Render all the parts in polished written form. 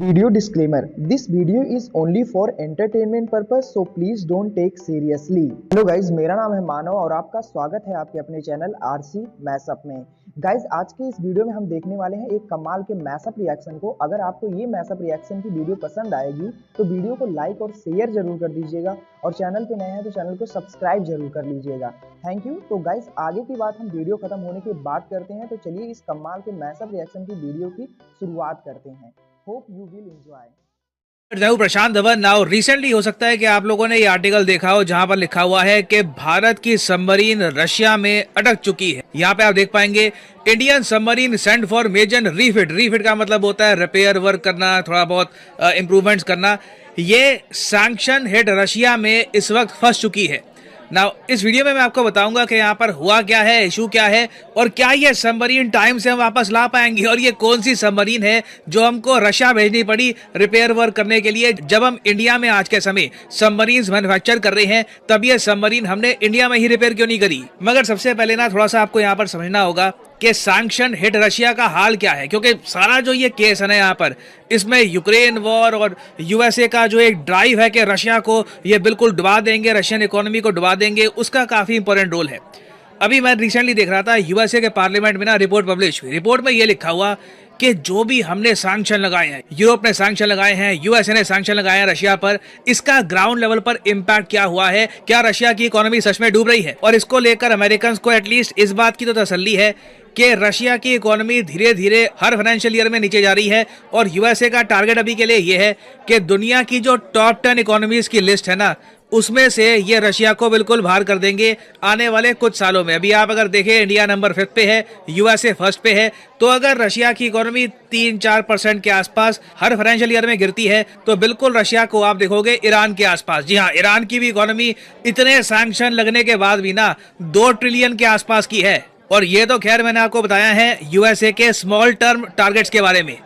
Video disclaimer: This video is only for entertainment purpose, so please don't take seriously. Hello guys, मेरा नाम है मानव और आपका स्वागत है आपके अपने चैनल आरसी मैशअप में। गाइज, आज के इस वीडियो में हम देखने वाले हैं एक कमाल के मैशअप रिएक्शन को। अगर आपको ये मैशअप रिएक्शन की वीडियो पसंद आएगी तो वीडियो को लाइक और शेयर जरूर कर दीजिएगा और चैनल पे नए हैं तो चैनल को सब्सक्राइब जरूर कर लीजिएगा। Thank you. तो गाइज, आगे की बात हम वीडियो खत्म होने के बाद करते हैं, तो चलिए इस कमाल के मैशअप रिएक्शन की वीडियो की शुरुआत करते हैं। Hope you will enjoy. Prashant Dhawan now recently हो सकता है कि आप लोगों ने ये आर्टिकल देखा हो जहां पर लिखा हुआ है कि भारत की सबमरीन रशिया में अटक चुकी है। यहाँ पे आप देख पाएंगे Indian submarine sent for major refit. Refit का मतलब होता है रिपेयर वर्क करना, थोड़ा बहुत इम्प्रूवमेंट्स करना। ये सैंक्शन हिट रशिया में इस वक्त फंस चुकी है। नाउ इस वीडियो में मैं आपको बताऊंगा कि यहाँ पर हुआ क्या है, इशू क्या है और क्या ये सबमरीन टाइम से हम वापस ला पाएंगे और ये कौन सी सबमरीन है जो हमको रशिया भेजनी पड़ी रिपेयर वर्क करने के लिए। जब हम इंडिया में आज के समय सबमरीन मैन्युफैक्चर कर रहे हैं तब ये सबमरीन हमने इंडिया में ही रिपेयर क्यों नहीं करी। मगर सबसे पहले ना थोड़ा सा आपको यहाँ पर समझना होगा कि सैंक्शन हिट रशिया का हाल क्या है, क्योंकि सारा जो ये केस है ना यहाँ पर, इसमें यूक्रेन वॉर और यूएसए का जो एक ड्राइव है कि रशिया को ये बिल्कुल डुबा देंगे, रशियन इकोनॉमी को डुबा देंगे, उसका काफी इंपॉर्टेंट रोल है। अभी मैं रिसेंटली देख रहा था यूएसए के पार्लियामेंट में ना रिपोर्ट पब्लिश हुई। रिपोर्ट में ये लिखा हुआ कि जो भी हमने सैंक्शन लगाए हैं, यूरोप ने सैंक्शन लगाए हैं, यूएसए ने सैंक्शन लगाए हैं रशिया पर, इसका ग्राउंड लेवल पर इम्पैक्ट क्या हुआ है, क्या रशिया की इकोनॉमी सच में डूब रही है। और इसको लेकर अमेरिकन को एटलीस्ट इस बात की तो तसल्ली है कि रशिया की इकोनॉमी धीरे धीरे हर फाइनेंशियल ईयर में नीचे जा रही है और यूएसए का टारगेट अभी के लिए ये है कि दुनिया की जो टॉप 10 इकोनॉमीज की लिस्ट है ना, उसमें से ये रशिया को बिल्कुल बाहर कर देंगे आने वाले कुछ सालों में। अभी आप अगर देखें, इंडिया नंबर 5 पे है, यूएसए फर्स्ट पे है। तो अगर रशिया की इकोनॉमी 3-4% के आसपास हर फाइनेंशियल ईयर में गिरती है तो बिल्कुल रशिया को आप देखोगे ईरान के आसपास। जी हाँ, ईरान की भी इकोनॉमी इतने सैंक्शन लगने के बाद भी ना 2 ट्रिलियन के आसपास की है। और ये तो खैर मैंने आपको बताया है यूएसए के स्मॉल टर्म टारगेट्स के बारे में।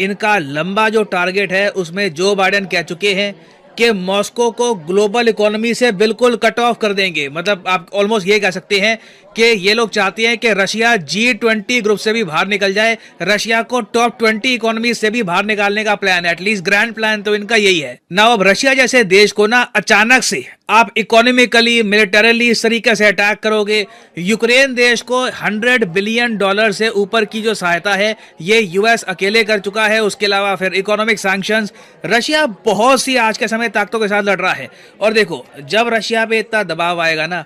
इनका लंबा जो टारगेट है उसमें जो बाइडेन कह चुके हैं कि मॉस्को को ग्लोबल इकोनॉमी से बिल्कुल कट ऑफ कर देंगे। मतलब आप ऑलमोस्ट ये कह सकते हैं कि ये लोग चाहते हैं कि रशिया G20 ग्रुप से भी बाहर निकल जाए, रशिया को टॉप 20 इकोनॉमी से भी बाहर निकालने का प्लान है। एटलीस्ट ग्रैंड प्लान तो इनका यही है ना। अब रशिया जैसे देश को ना अचानक से आप इकोनॉमिकली, मिलिटरली इस तरीके से अटैक करोगे, यूक्रेन देश को $100 बिलियन से ऊपर की जो सहायता है ये यूएस अकेले कर चुका है। उसके अलावा फिर इकोनॉमिक सैंक्शंस, रशिया बहुत सी आज के समय ताकतों के साथ लड़ रहा है। और देखो, जब रशिया पे इतना दबाव आएगा ना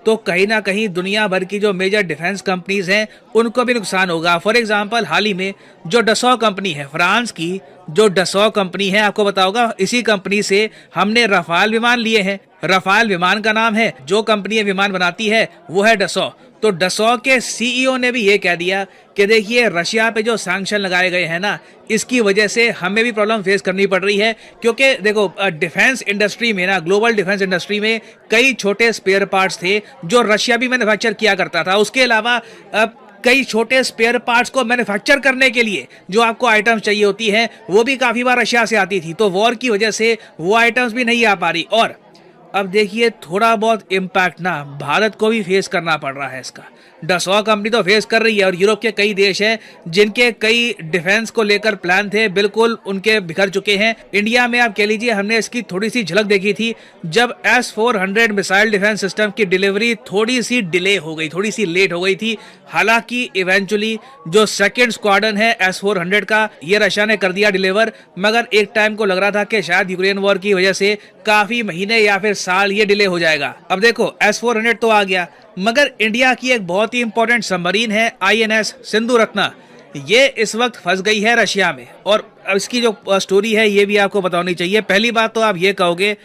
तो कहीं ना कहीं दुनिया भर की जो मेजर डिफेंस कंपनीज हैं उनको भी नुकसान होगा। फॉर एग्जांपल, हाल ही में जो डसॉ कंपनी है, फ्रांस की जो डसॉ कंपनी है, आपको पता होगा, इसी कंपनी से हमने रफाल विमान लिए हैं। रफाल विमान का नाम है, जो कंपनी विमान बनाती है वो है डसॉ। तो डसॉ के सीईओ ने भी ये कह दिया कि देखिए, रशिया पे जो सैंक्शन लगाए गए हैं ना, इसकी वजह से हमें भी प्रॉब्लम फेस करनी पड़ रही है। क्योंकि देखो, डिफेंस इंडस्ट्री में ना, ग्लोबल डिफेंस इंडस्ट्री में कई छोटे स्पेयर पार्ट्स थे जो रशिया भी मैन्युफैक्चर किया करता था। उसके अलावा कई छोटे स्पेयर पार्ट्स को मैन्युफैक्चर करने के लिए जो आपको आइटम्स चाहिए होती हैं वो भी काफ़ी बार रशिया से आती थी। तो वॉर की वजह से वो आइटम्स भी नहीं आ पा रही। और अब देखिए, थोड़ा बहुत इम्पैक्ट ना भारत को भी फेस करना पड़ रहा है इसका। डसॉ कंपनी तो फेस कर रही है और यूरोप के कई देश हैं जिनके कई डिफेंस को लेकर प्लान थे, बिल्कुल उनके बिखर चुके हैं। इंडिया में आप कह लीजिए हमने इसकी थोड़ी सी झलक देखी थी जब S-400 मिसाइल डिफेंस सिस्टम की डिलीवरी थोड़ी सी डिले हो गई, थोड़ी सी लेट हो गई थी। हालांकि इवेंचुअली जो सेकेंड स्क्वाड्रन है S-400 का, ये रशिया ने कर दिया डिलीवर। मगर एक टाइम को लग रहा था कि शायद यूक्रेन वॉर की वजह से काफी महीने या फिर साल ये डिले हो जाएगा। अब देखो, S-400 तो आ गया, मगर इंडिया की एक बहुत ही इंपॉर्टेंट सबमरीन है INS सिंधु रत्ना, ये इस वक्त फंस गई है रशिया में। और इसकी जो स्टोरी है ये भी आपको बतानी चाहिए। पहली बात तो आप ये कहोगे,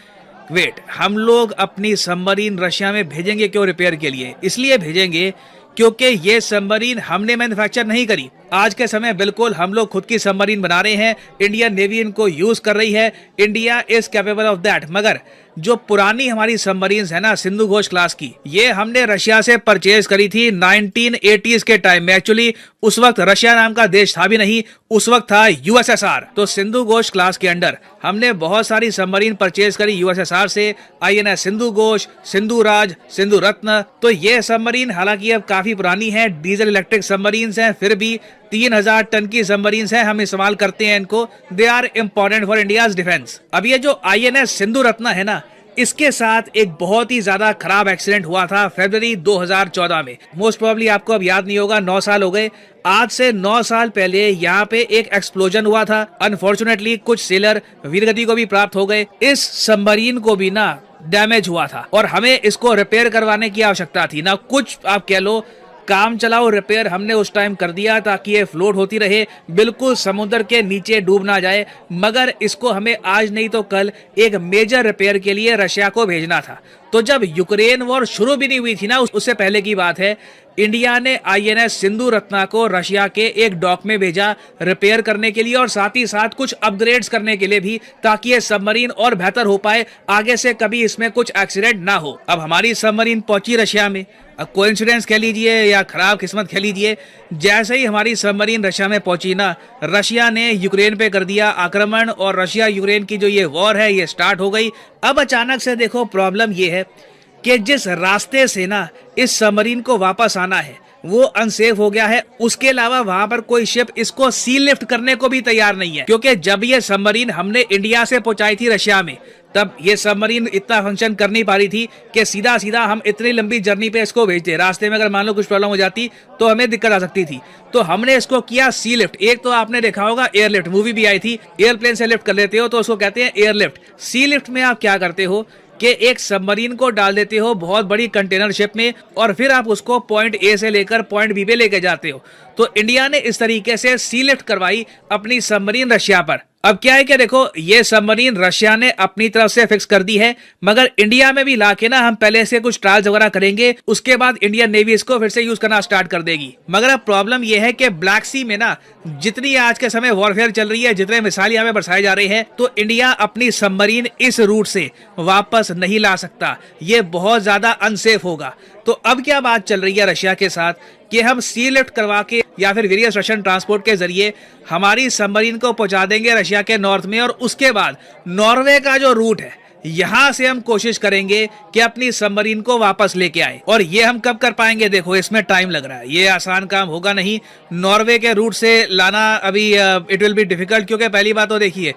वेट, हम लोग अपनी सबमरीन रशिया में भेजेंगे क्यों रिपेयर के लिए? इसलिए भेजेंगे क्योंकि ये सबमरीन हमने मैन्युफैक्चर नहीं करी। आज के समय बिल्कुल हम लोग खुद की सबमरीन बना रहे हैं, इंडियन नेवी इनको यूज कर रही है, India is capable of that. मगर जो पुरानी हमारी सबमरीन्स है ना, सिंधु घोष क्लास की, ये हमने रशिया से परचेज करी थी 1980s के टाइम में। एक्चुअली उस वक्त रशिया नाम का देश था भी नहीं, उस वक्त था यूएसएसआर। तो सिंधु घोष क्लास के अंडर हमने बहुत सारी सबमरीन परचेज करी यूएसएसआर से, INS सिंधु घोष, सिंधु राज, सिंधु रत्न। तो ये सबमरीन हालांकि अब काफी पुरानी है, डीजल इलेक्ट्रिक सबमरीन्स हैं, फिर भी 3000 टन की सबमरीन्स हैं, हम इस्तेमाल करते हैं इनको। They are important for India's defence. अब ये जो INS सिंधु रत्ना है ना, इसके साथ एक बहुत ही ज्यादा खराब एक्सीडेंट हुआ था फरवरी 2014 में। मोस्ट प्रोबेबली आपको अब याद नहीं होगा, 9 साल हो गए। आज से 9 साल पहले यहाँ पे एक एक्सप्लोजन हुआ था। अनफॉर्चुनेटली कुछ सेलर वीरगति को भी प्राप्त हो गए। इस सबमरीन को भी ना डैमेज हुआ था और हमें इसको रिपेयर करवाने की आवश्यकता थी ना। कुछ आप कह लो काम चलाओ रिपेयर हमने उस टाइम कर दिया ताकि ये फ्लोट होती रहे, बिल्कुल समुद्र के नीचे डूब ना जाए। मगर इसको हमें आज नहीं तो कल एक मेजर रिपेयर के लिए रशिया को भेजना था। तो जब यूक्रेन वॉर शुरू भी नहीं हुई थी ना, उससे पहले की बात है, इंडिया ने INS सिंधु रत्ना को रशिया के एक डॉक में भेजा रिपेयर करने के लिए और साथ ही साथ कुछ अपग्रेड्स करने के लिए भी, ताकि ये सबमरीन और बेहतर हो पाए, आगे से कभी इसमें कुछ एक्सीडेंट ना हो। अब हमारी सबमरीन पहुंची रशिया में। अब कोइंसिडेंस कह लीजिए या खराब किस्मत कह लीजिए, जैसे ही हमारी सबमरीन रशिया में पहुंची ना, रशिया ने यूक्रेन पे कर दिया आक्रमण और रशिया यूक्रेन की जो ये वॉर है ये स्टार्ट हो गई। अब अचानक से देखो प्रॉब्लम ये है कि जिस रास्ते से ना इस सबमरीन को वापस आना है वो अनसेफ हो गया है। उसके अलावा वहां पर कोई शिप इसको सी लिफ्ट करने को भी तैयार नहीं है, क्योंकि जब ये सबमरीन हमने इंडिया से पहुंचाई थी रशिया में, तब ये सबमरीन इतना फंक्शन कर नहीं पा रही थी कि सीधा सीधा हम इतनी लंबी जर्नी पे इसको भेजते। रास्ते में अगर मान लो कुछ प्रॉब्लम हो जाती तो हमें दिक्कत आ सकती थी। तो हमने इसको किया सी लिफ्ट। एक तो आपने देखा होगा एयरलिफ्ट, मूवी भी आई थी, एयरप्लेन से लिफ्ट कर लेते हो तो उसको कहते हैं एयरलिफ्ट। सी लिफ्ट में आप क्या करते हो कि एक सबमरीन को डाल देते हो बहुत बड़ी कंटेनर शिप में और फिर आप उसको पॉइंट A से लेकर पॉइंट B पे लेके जाते हो। तो इंडिया ने इस तरीके से सी लिफ्ट करवाई अपनी सबमरीन रशिया पर। अब क्या है कि देखो ये सबमरीन रशिया ने अपनी तरफ से फिक्स कर दी है, मगर इंडिया में भी लाके ना हम पहले से कुछ ट्रायल्स वगैरह करेंगे, उसके बाद इंडियन नेवी इसको फिर से यूज करना स्टार्ट कर देगी। मगर अब प्रॉब्लम यह है कि ब्लैक सी में ना जितनी आज के समय वॉरफेयर चल रही है, जितने मिसाइल यहाँ पे बरसाए जा रहे हैं, तो इंडिया अपनी सबमरीन इस रूट से वापस नहीं ला सकता। ये बहुत ज्यादा अनसेफ होगा। तो अब क्या बात चल रही है रशिया के साथ कि हम सी लिफ्ट करवा के या फिर वेरियस रशियन ट्रांसपोर्ट के जरिए हमारी सबमरीन को पहुंचा देंगे रशिया के नॉर्थ में, और उसके बाद नॉर्वे का जो रूट है यहां से हम कोशिश करेंगे कि अपनी सबमरीन को वापस लेके आए। और ये हम कब कर पाएंगे, देखो इसमें टाइम लग रहा है, ये आसान काम होगा नहीं। नॉर्वे के रूट से लाना अभी इट विल बी डिफिकल्ट, क्योंकि पहली बात तो देखिए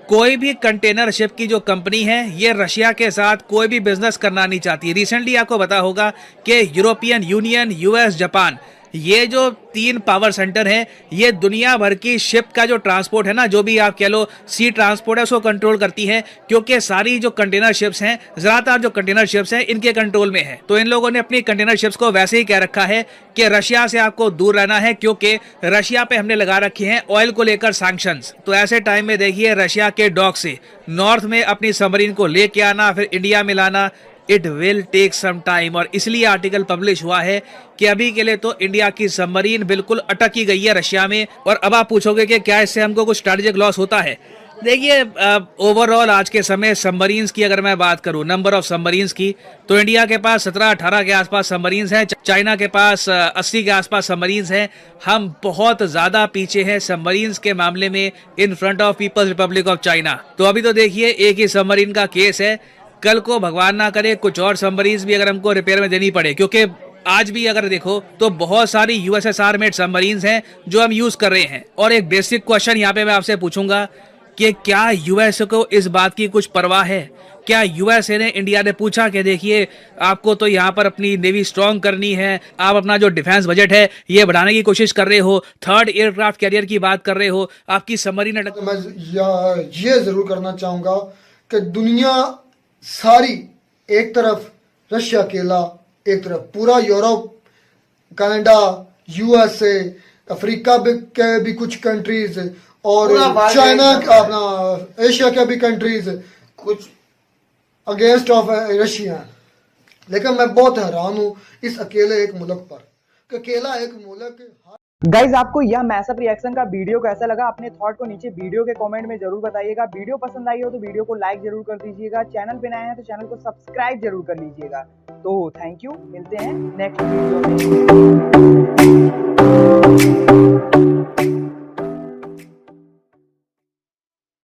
कोई भी कंटेनर शिप की जो कंपनी है ये रशिया के साथ कोई भी बिजनेस करना नहीं चाहती। रिसेंटली आपको पता होगा कि यूरोपियन यूनियन, US, जापान, ये जो 3 पावर सेंटर हैं, ये दुनिया भर की शिप का जो ट्रांसपोर्ट है ना, जो भी आप कह लो सी ट्रांसपोर्ट है, उसको कंट्रोल करती है, क्योंकि सारी जो कंटेनर शिप्स हैं, ज्यादातर जो कंटेनर शिप्स हैं इनके कंट्रोल में है। तो इन लोगों ने अपनी कंटेनर शिप्स को वैसे ही कह रखा है कि रशिया से आपको दूर रहना है, क्योंकि रशिया पे हमने लगा रखे हैं ऑयल को लेकर सैंक्शंस। तो ऐसे टाइम में देखिए रशिया के डॉक से नॉर्थ में अपनी सबमरीन को लेके आना, फिर इंडिया में लाना, it will take some time. और इसलिए आर्टिकल पब्लिश हुआ है कि अभी के लिए तो इंडिया की सबमरीन बिल्कुल अटक ही गई है रशिया में। और अब आप पूछोगे कि क्या इससे हमको कुछ स्ट्रेटेजिक लॉस होता है। देखिए ओवरऑल आज के समय सबमरीन्स की अगर मैं बात करूं, नंबर ऑफ सबमरीन्स की, तो इंडिया के पास 17-18 के आसपास सबमरीन्स हैं, चाइना के पास 80 के आसपास सबमरीन्स हैं। हम बहुत ज्यादा पीछे हैं सबमरीन्स के मामले में in front of People's Republic of China. तो अभी तो देखिए एक ही सबमरीन का केस है, कल को भगवान ना करे कुछ और सबमरीन्स भी अगर हमको रिपेयर में देनी पड़े, क्योंकि आज भी अगर देखो तो बहुत सारी USSR मेड सबमरीन्स हैं जो हम यूज कर रहे हैं। और एक बेसिक क्वेश्चन यहाँ पे मैं आपसे पूछूंगा कि क्या US को इस बात की कुछ परवाह है? क्या USA ने, इंडिया ने पूछा कि देखिए आपको तो यहाँ पर अपनी नेवी स्ट्रांग करनी है, आप अपना जो डिफेंस बजट है ये बढ़ाने की कोशिश कर रहे हो, 3rd एयरक्राफ्ट कैरियर की बात कर रहे हो, आपकी सबमरीन अटक। मैं ये जरूर करना चाहूंगा कि दुनिया सारी, एक तरफ रशिया अकेला, एक तरफ पूरा यूरोप, कनाडा, USA, अफ्रीका के भी कुछ कंट्रीज और चाइना, अपना एशिया के भी कंट्रीज कुछ अगेंस्ट ऑफ रशिया। लेकिन मैं बहुत हैरान हूँ इस अकेले एक मुल्क पर कि अकेला एक मुल्क। गाइज आपको यह मैसअप रिएक्शन का वीडियो कैसा लगा, अपने थॉट को नीचे वीडियो के कमेंट में जरूर बताइएगा। वीडियो पसंद आई हो तो वीडियो को लाइक जरूर कर दीजिएगा। चैनल पे नए हैं तो चैनल को सब्सक्राइब जरूर कर लीजिएगा। तो थैंक यू, मिलते हैं नेक्स्ट वीडियो में।